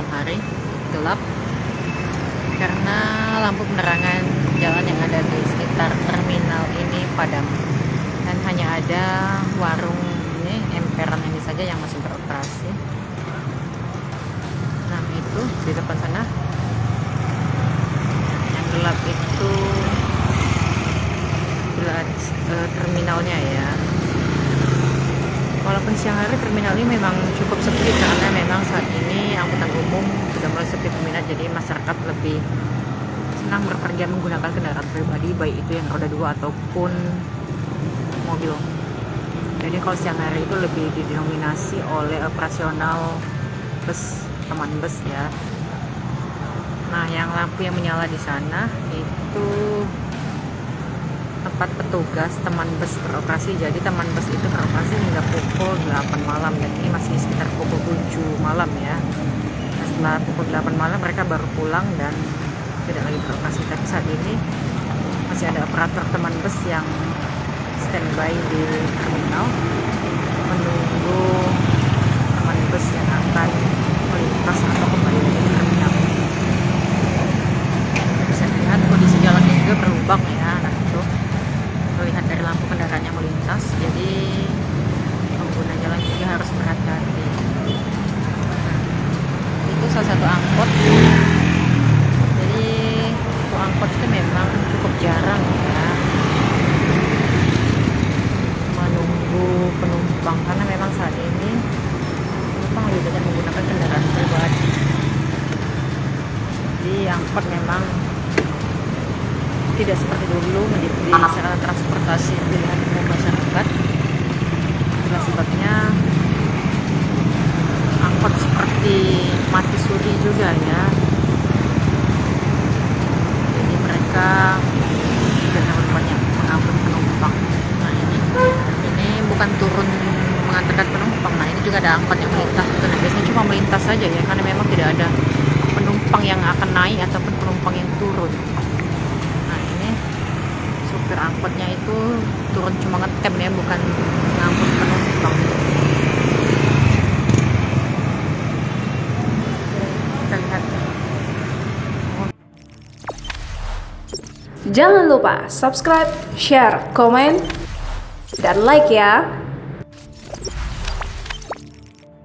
malam hari, gelap karena lampu penerangan jalan yang ada di sekitar terminal ini padam, dan hanya ada warung ini emperan ini saja yang masih beroperasi. Nah, itu di depan sana yang gelap itu terminalnya ya. Walaupun siang hari terminal ini memang cukup sepi karena memang saat ini angkutan umum sudah mulai sepi peminat, jadi masyarakat lebih senang berpergian menggunakan kendaraan pribadi, baik itu yang roda 2 ataupun mobil. Jadi kalau siang hari itu lebih didominasi oleh operasional bus, teman bus ya. Nah, yang lampu yang menyala di sana itu tempat petugas teman bus beroperasi. Jadi teman bus itu beroperasi hingga pukul 8 malam, dan ini masih sekitar pukul 7 malam ya. Nah, setelah pukul 8 malam mereka baru pulang dan tidak lagi beroperasi. Tapi saat ini masih ada operator teman bus yang standby di terminal menunggu teman bus yang akan melintas atau kembali ke terminal. Bisa dilihat kondisi jalannya juga berlubang ya. Nah, itu terlihat dari lampu kendaraan yang melintas, jadi pengguna jalan juga harus berhati-hati. Nah, itu salah satu angkot. Jadi itu angkot itu memang cukup jarang ya menunggu penumpang, karena memang saat ini penumpang lebih banyak menggunakan kendaraan pribadi. Jadi angkot memang tidak seperti dulu menjadi sarana transportasi pilihan umum masyarakat. Itulah sebabnya angkot seperti mati suri juga ya. Jadi mereka tidak terlalu banyak mengangkut penumpang. Nah, ini bukan turun mengantarkan penumpang. Nah, ini juga ada angkot yang melintas. Nah, biasanya cuma melintas saja ya, karena memang tidak ada penumpang yang akan naik ataupun penumpang yang turun. Supir angkotnya itu turun cuma ngetem ya, bukan ngangkut penumpang. Kita lihat. Jangan lupa subscribe, share, komen, dan like ya.